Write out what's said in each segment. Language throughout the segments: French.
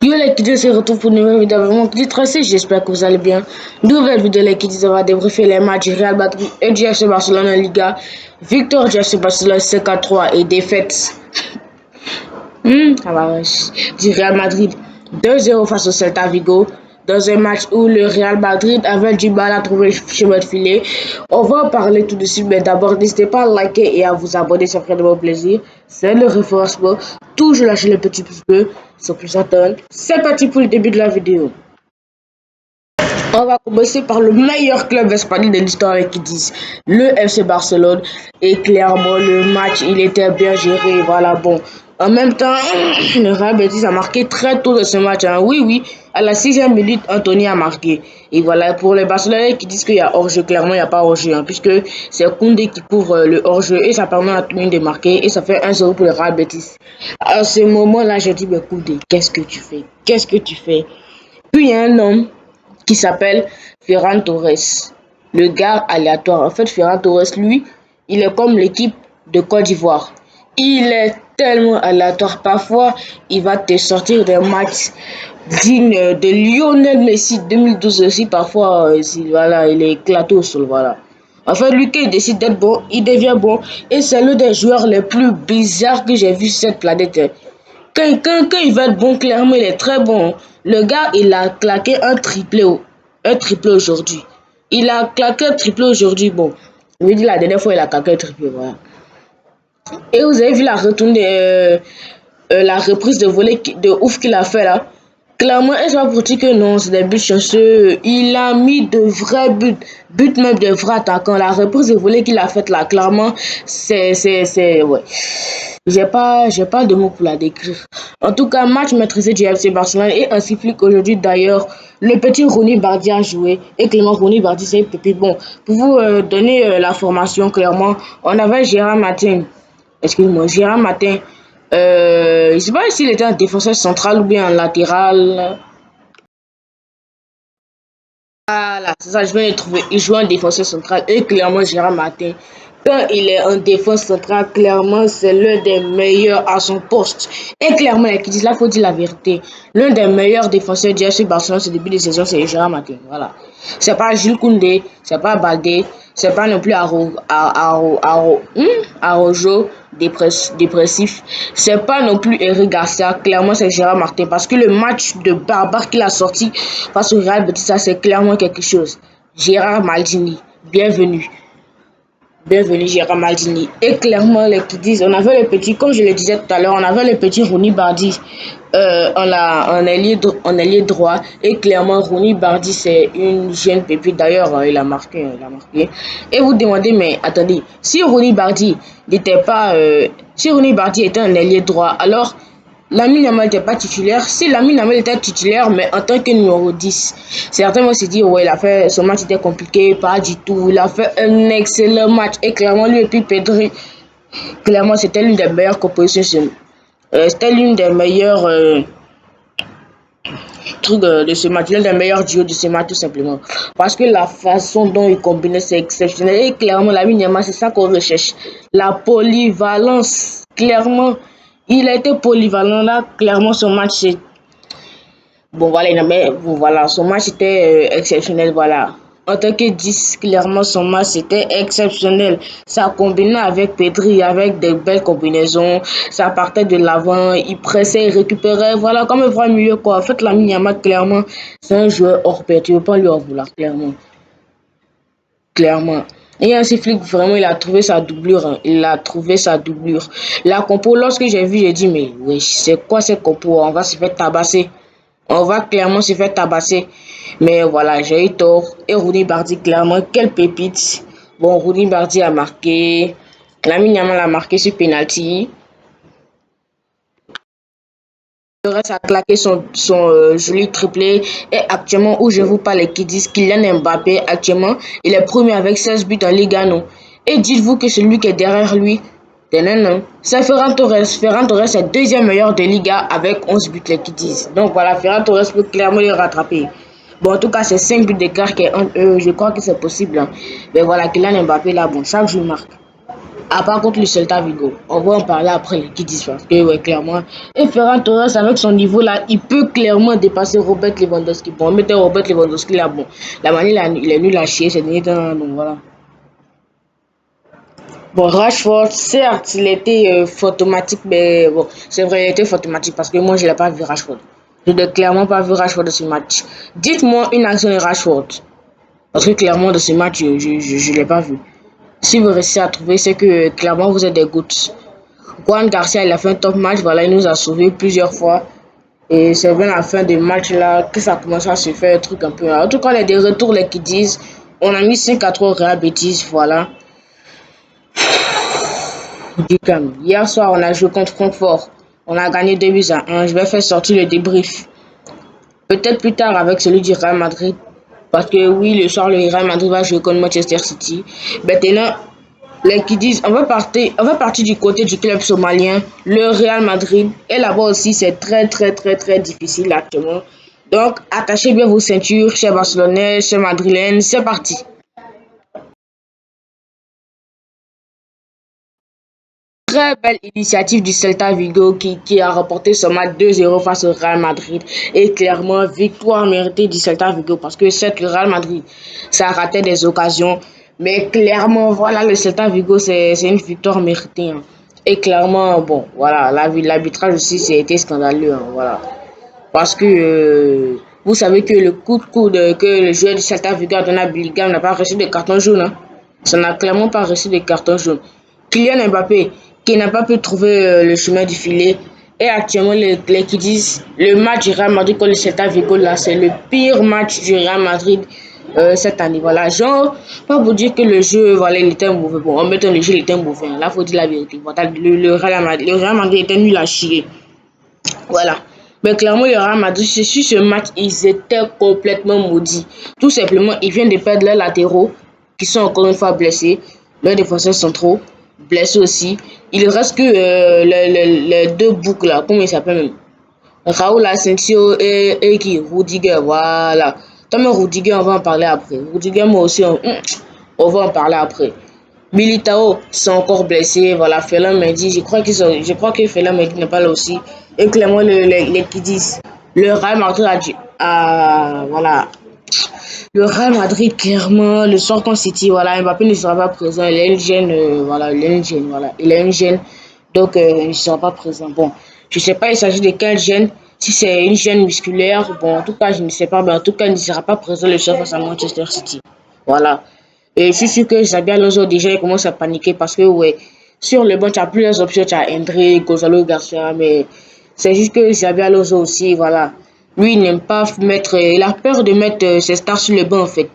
Yo les kiddies se retrouvent pour une nouvelle vidéo avec mon petit tracé, j'espère que vous allez bien. Nouvelle vidéo les kiddies, on va débriefer les matchs du Real Madrid et du FC Barcelone en Liga. Victoire du FC Barcelone 5-3 et défaite du Real Madrid 2-0 face au Celta Vigo. Dans un match où le Real Madrid avait du mal à trouver le chemin de filet. On va en parler tout de suite, mais d'abord n'hésitez pas à liker et à vous abonner, ça ferait de mon plaisir. C'est le référencement. Toujours lâcher le petit pouce bleu, sans plus attendre. C'est parti pour le début de la vidéo. On va commencer par le meilleur club espagnol de l'histoire qui disent le FC Barcelone. Et clairement, le match, il était bien géré. Voilà, bon. En même temps, le Real Betis a marqué très tôt de ce match. Hein. Oui, à la 6e minute, Anthony a marqué. Et voilà, pour les Barcelonais qui disent qu'il y a hors-jeu, clairement, il n'y a pas hors-jeu. Hein, puisque c'est Koundé qui couvre le hors-jeu et ça permet à Anthony de marquer. Et ça fait 1-0 pour le Real Betis. À ce moment-là, j'ai dit, mais Koundé, qu'est-ce que tu fais? Qu'est-ce que tu fais? Puis il y a un homme qui s'appelle Ferran Torres. Le gars aléatoire. En fait, Ferran Torres, lui, il est comme l'équipe de Côte d'Ivoire. Il est tellement aléatoire. Parfois, il va te sortir des matchs dignes de Lionel Messi 2012 aussi. Parfois, voilà, il est éclaté au sol. Voilà. En fait, lui, quand il décide d'être bon, il devient bon. Et c'est l'un des joueurs les plus bizarres que j'ai vu sur cette planète. Quand il va être bon, clairement, il est très bon. Le gars, il a claqué un triplé aujourd'hui. Il a claqué un triplé aujourd'hui. Bon, je lui dis la dernière fois, il a claqué un triplé. Voilà. Et vous avez vu la la reprise de volée de ouf qu'il a fait là. Clairement, est-ce pas pour dire que non, c'est des buts chanceux. Il a mis de vrais buts même de vrais attaquants. La reprise de volée qu'il a faite là, clairement, ouais. J'ai pas de mots pour la décrire. En tout cas, match maîtrisé du FC Barcelone et ainsi qu'aujourd'hui d'ailleurs, le petit Ronny Bardi a joué. Et Clément Ronny Bardi, c'est petit. Bon, pour vous donner la formation clairement, on avait Gérard Martin. Excusez-moi, Gérard Martin. Je ne sais pas s'il était un défenseur central ou bien un latéral. Voilà, c'est ça, je viens de trouver. Il joue en défenseur central et clairement Gérard Martin. Quand il est en défense centrale, clairement, c'est l'un des meilleurs à son poste. Et clairement, qui disent là, il faut dire la vérité. L'un des meilleurs défenseurs du FC Barcelone, ce début de saison, c'est Gérard Martin. Voilà. C'est pas Jules Koundé, c'est pas Baldé, c'est pas non plus Arojo, dépressif. C'est pas non plus Eric Garcia. Clairement, c'est Gérard Martin. Parce que le match de barbare qu'il a sorti face au Real Betis, ça, c'est clairement quelque chose. Gérard Maldini, bienvenue. Bienvenue Gérard Maldini. Et clairement, les qui disent, on avait le petit, comme je le disais tout à l'heure, on avait le petit Ronny Bardi en ailier droit. Et clairement, Ronny Bardi, c'est une jeune pépite. D'ailleurs, il a marqué. Et vous demandez, mais attendez, si Ronny Bardi n'était pas, si Ronny Bardi était un ailier droit, alors Lamine Yamal n'était pas titulaire. Si Lamine Yamal était titulaire, mais en tant que numéro 10, certains vont se dire, ouais, son match était compliqué, pas du tout. Il a fait un excellent match. Et clairement, lui et puis Pedri, clairement, c'était l'une des meilleures compositions. C'était l'une des meilleures trucs de ce match, l'un des meilleurs duos de ce match, tout simplement. Parce que la façon dont il combinait, c'est exceptionnel. Et clairement, Lamine Yamal, c'est ça qu'on recherche. La polyvalence, clairement. Il a été polyvalent là, clairement son match c'est bon voilà, son match était exceptionnel voilà. En tant que 10, clairement son match c'était exceptionnel. Ça combinait avec Pedri, avec des belles combinaisons, ça partait de l'avant, il pressait, il récupérait, voilà, comme un vrai milieu quoi. En fait, Lamine Yamal clairement, c'est un joueur hors pair, tu ne veux pas lui en vouloir clairement. Et ainsi Flick, vraiment, il a trouvé sa doublure. Hein. Il a trouvé sa doublure. La compo, lorsque j'ai vu, j'ai dit, mais oui, c'est quoi cette compo? On va se faire tabasser. On va clairement se faire tabasser. Mais voilà, j'ai eu tort. Et Ronny Bardi, clairement, quelle pépite. Bon, Ronny Bardi a marqué. Lamine Yamal a marqué sur penalty. Torres a claqué son joli triplé et actuellement où je vous parle qui disent Kylian Mbappé actuellement il est premier avec 16 buts en Liga non. Et dites-vous que celui qui est derrière lui c'est Ferran Torres. Ferran Torres est deuxième meilleur de Liga avec 11 buts les qui disent. Donc voilà, Ferran Torres peut clairement le rattraper. Bon, en tout cas, c'est 5 buts d'écart qui est entre eux. Je crois que c'est possible. Hein. Mais voilà, Kylian Mbappé là, bon, chaque jour marque. À part contre le Celta Vigo. On va en parler après les Kiddies parce que, ouais, clairement. Et Ferran Torres, avec son niveau là, il peut clairement dépasser Robert Lewandowski. Bon, mettez Robert Lewandowski là, bon. La manière, il est nul à chier ces derniers temps, donc voilà. Bon, Rashford, certes, il était fantomatique, mais bon, c'est vrai, il était fantomatique parce que moi, je l'ai pas vu Rashford. Je n'ai clairement pas vu Rashford de ce match. Dites-moi une action de Rashford. Parce que clairement, de ce match, je l'ai pas vu. Si vous réussissez à trouver, c'est que clairement, vous êtes des gouttes. Juan Garcia, il a fait un top match, voilà, il nous a sauvés plusieurs fois. Et c'est bien à la fin des matchs là que ça commence à se faire un truc un peu. En tout cas, les des retours, les qui disent, on a mis 5 à 3 au Real Betis, voilà. Du calme. Hier soir, on a joué contre Francfort. On a gagné 2 buts à 1. Je vais faire sortir le débrief. Peut-être plus tard avec celui du Real Madrid. Parce que oui, le soir, le Real Madrid va jouer contre Manchester City. Maintenant, les qui disent on va partir du côté du club somalien, le Real Madrid. Et là-bas aussi, c'est très difficile actuellement. Donc, attachez bien vos ceintures, chers Barcelonais, chers Madrilènes. C'est parti. Très belle initiative du Celta Vigo qui a remporté ce match 2-0 face au Real Madrid. Et clairement, victoire méritée du Celta Vigo parce que certes, le Real Madrid, ça a raté des occasions. Mais clairement, voilà, le Celta Vigo, c'est une victoire méritée, hein. Et clairement, bon, voilà, l'arbitrage aussi, c'était scandaleux, hein, voilà. Parce que vous savez que le coup de coude que le joueur du Celta Vigo a donné à Bellingham n'a pas reçu de carton jaune, hein. Ça n'a clairement pas reçu de carton jaune. Kylian Mbappé, qui n'a pas pu trouver le chemin du filet, et actuellement les qui disent le match du Real Madrid contre le Celta Vigo, là, c'est le pire match du Real Madrid cette année. Voilà, genre, pas vous dire que le jeu, voilà, il était mauvais. Bon, en mettant le jeu, il était mauvais. Là, il faut dire la vérité. Voilà, le Real Madrid était nul à chier. Voilà. Mais clairement, le Real Madrid, sur ce match, ils étaient complètement maudits. Tout simplement, ils viennent de perdre leurs latéraux, qui sont encore une fois blessés. Leurs défenseurs centraux, blessés aussi. Il reste que les deux boucles là, comment ils s'appellent même? Raoul Asensio et qui? Rudiger, voilà. Tom Rudiger, on va en parler après. Rudiger, moi aussi, on va en parler après. Militao sont encore blessés. Voilà, Ferland Mendy, je crois que Ferland Mendy n'est pas là aussi. Et clairement, les qui disent, le Real Madrid voilà. Le Real Madrid, clairement, le soir contre City, voilà, Mbappé ne sera pas présent. Il a une gêne, voilà, il a une gêne, voilà. Il a une gêne, donc il ne sera pas présent. Bon, je ne sais pas, il s'agit de quelle gêne. Si c'est une gêne musculaire, bon, en tout cas, je ne sais pas, mais en tout cas, il ne sera pas présent le soir face à Manchester City. Voilà. Et je suis sûr que Xabi Alonso déjà il commence à paniquer parce que ouais, sur le banc tu as plusieurs options, tu as Hendry, Gonzalo Garcia, mais c'est juste que Xabi Alonso aussi, voilà. Lui il n'aime pas mettre, il a peur de mettre ses stars sur le banc en fait.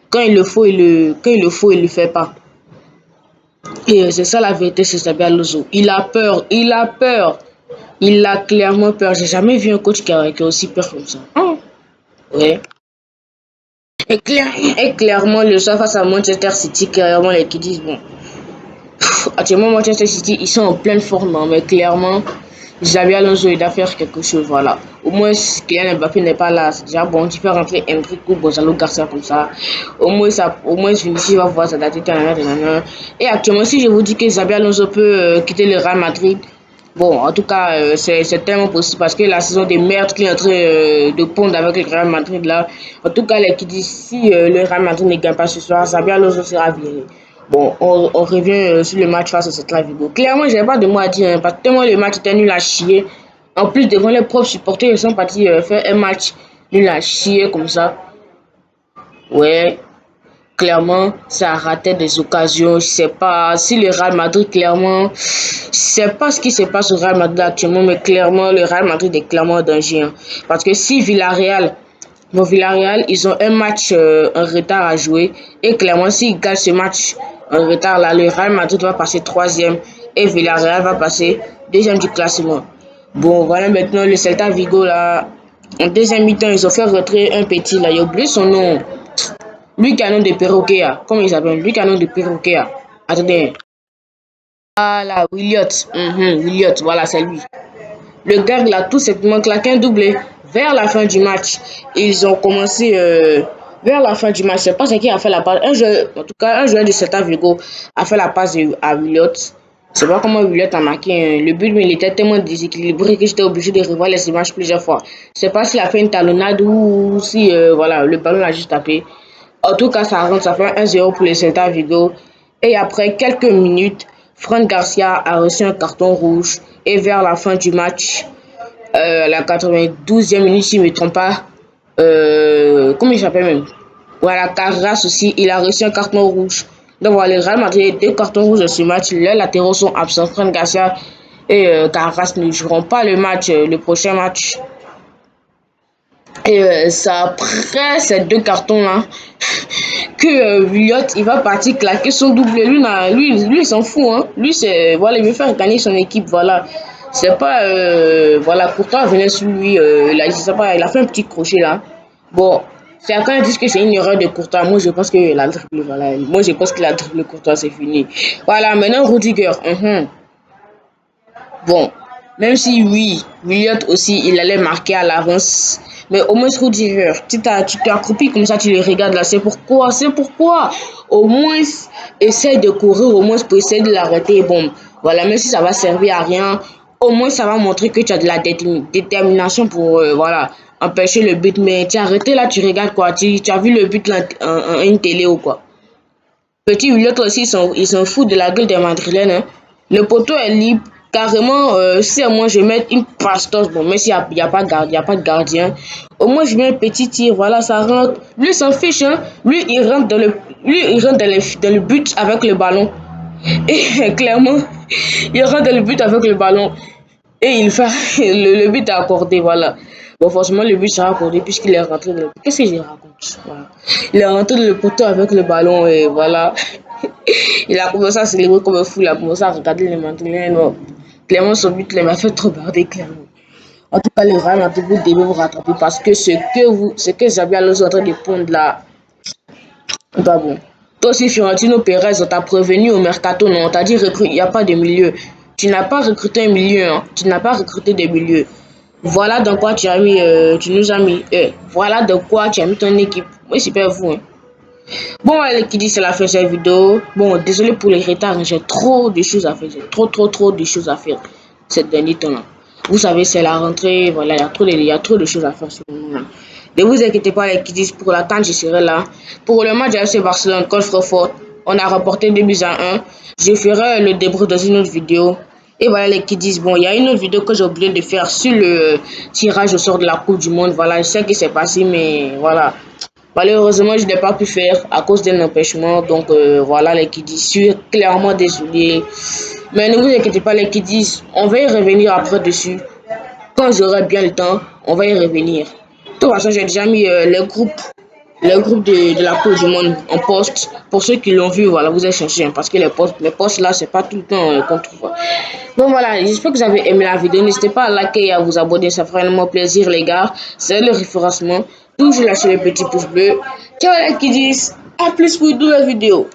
Quand il le faut, il le fait pas. Et c'est ça la vérité, c'est Xabi Alonso. Il a peur, il a peur. Il a clairement peur. J'ai jamais vu un coach qui a aussi peur comme ça. Ah, ouais. Et clairement, le soir face à Manchester City, clairement, les qui disent, bon, actuellement, Manchester City, ils sont en pleine forme, hein, mais clairement, Xabi Alonso, il doit faire quelque chose, voilà. Au moins, Kylian Mbappé n'est pas là, c'est déjà bon, tu peux rentrer Hendrick ou Gonzalo Garcia comme ça. Au moins, Vinicius va voir sa date, et actuellement, si je vous dis que Xabi Alonso peut quitter le Real Madrid, bon, en tout cas, c'est tellement possible parce que la saison des merdes qui est en train de pondre avec le Real Madrid là. En tout cas, les qui disent si le Real Madrid ne gagne pas ce soir, Xabi Alonso sera viré. Bon, on revient sur le match face à cette vidéo. Clairement, je n'ai pas de mots à dire, hein, parce que tellement le match était nul à chier. En plus, devant les propres supporters, ils sont partis faire un match nul à chier comme ça. Ouais, clairement, ça a raté des occasions. Je sais pas si le Real Madrid, clairement, je sais pas ce qui se passe au Real Madrid actuellement, mais clairement, le Real Madrid est clairement en danger, hein. Parce que si Villarreal, ils ont un match en retard à jouer. Et clairement, s'ils gagnent ce match en retard, là, le Real Madrid va passer troisième et Villarreal va passer deuxième du classement. Bon, voilà maintenant le Celta Vigo, là. En deuxième mi-temps, ils ont fait rentrer un petit, là. J'ai oublié son nom. Lui canon de perroquet, là. Comment il s'appelle? Lui canon de perroquet, là. Attendez. Voilà, Williot. Williot, voilà, c'est lui. Le gars, il a tout simplement claqué un doublé vers la fin du match. Ils ont commencé vers la fin du match. Je ne sais pas ce qui a fait la passe. En tout cas, un joueur de Celta Vigo a fait la passe à Williot. C'est pas comment Villette a marqué le but, mais il était tellement déséquilibré que j'étais obligé de revoir les images plusieurs fois. Je sais pas s'il a fait une talonnade ou si voilà, le ballon l'a juste tapé. En tout cas, ça rentre, ça fait 1-0 pour les Celta Vigo. Et après quelques minutes, Fran Garcia a reçu un carton rouge. Et vers la fin du match, la 92e minute, si je ne me trompe pas, comment il s'appelle même? Voilà, Carras aussi, il a reçu un carton rouge. Donc voilà, le Real Madrid a deux cartons rouges de ce match. Les latéraux sont absents. Fran Garcia et Carras ne joueront pas le match, le prochain match. Et c'est après ces deux cartons-là que Williot, il va partir claquer son doublé. Lui il s'en fout. Hein. Lui, c'est, voilà, il veut faire gagner son équipe. Voilà. C'est pas, voilà, pourtant, venait sur lui, il a fait un petit crochet là. Bon, certains disent que c'est une erreur de Courtois. Moi, je pense qu'il a dribblé, voilà. Moi, je pense qu'il a dribblé Courtois, c'est fini. Voilà, maintenant, Rudiger. Bon, même si oui, Williot aussi, il allait marquer à l'avance. Mais au moins, Rudiger, tu t'es accroupi comme ça, tu le regardes là. C'est pourquoi. Au moins, essaye de courir, au moins pour essayer de l'arrêter. Bon, voilà, même si ça va servir à rien, au moins ça va montrer que tu as de la détermination pour, voilà, empêcher le but. Mais tu as arrêté là, tu regardes quoi. Tu as vu le but là, en une télé ou quoi. Petit Williot aussi, ils s'en foutent de la gueule des Madrilènes. Hein. Le poteau est libre. Carrément, si moi je mets une pastos, bon, même s'il n'y a, y a pas de gardien, au moins je mets un petit tir, voilà, ça rentre. Lui, s'en fiche, hein. Lui, il rentre dans le but avec le ballon. Et clairement, il rentre dans le but avec le ballon. Et il fait le but est accordé, voilà. Bon, forcément, le but sera accordé puisqu'il est rentré dans le... Qu'est-ce que je raconte? Voilà. Il est rentré dans le poteau avec le ballon et voilà. Il a commencé à célébrer comme un fou, il a commencé à regarder les Madrilènes. Non. Clairement, son but il m'a fait trop barder, clairement. En tout cas, le Real Madrid, vous devez vous rattraper parce que ce que Xabi Alonso est en train de pondre là, pas bon. Toi aussi, Fiorentino Perez, on t'a prévenu au mercato, non, on t'a dit il n'y a pas de milieu. Tu n'as pas recruté un milieu, hein. Tu n'as pas recruté des milieux. Voilà dans quoi tu as mis, tu nous as mis, voilà dans quoi tu as mis ton équipe. Oui, c'est pas vous, hein. Bon, allez, qui dit c'est la fin de cette vidéo. Bon, désolé pour les retards, hein. J'ai trop de choses à faire. J'ai trop de choses à faire ces derniers temps-là. Vous savez, c'est la rentrée, voilà, il y a trop de choses à faire ce moment-là. Ne vous inquiétez pas, les kiddies, pour la CAN, je serai là. Pour le match de FC Barcelone contre Francfort, on a remporté 2-1. Je ferai le débrief dans une autre vidéo. Et voilà les kiddies, bon, il y a une autre vidéo que j'ai oublié de faire sur le tirage au sort de la Coupe du Monde. Voilà, je sais que c'est passé, mais voilà. Malheureusement, je n'ai pas pu faire à cause d'un empêchement. Donc voilà les kiddies, je suis clairement désolé. Mais ne vous inquiétez pas les kiddies, on va y revenir après dessus. Quand j'aurai bien le temps, on va y revenir. De toute façon, j'ai déjà mis les groupes de la Coupe du Monde en poste. Pour ceux qui l'ont vu, voilà, vous allez chercher. Hein, parce que les postes là, c'est pas tout le temps qu'on trouve. Bon voilà, j'espère que vous avez aimé la vidéo. N'hésitez pas à liker et à vous abonner, ça fera vraiment plaisir les gars. C'est le référencement. Toujours lâcher les petits pouces bleus. Ciao les kiddies, à plus pour de nouvelles vidéos.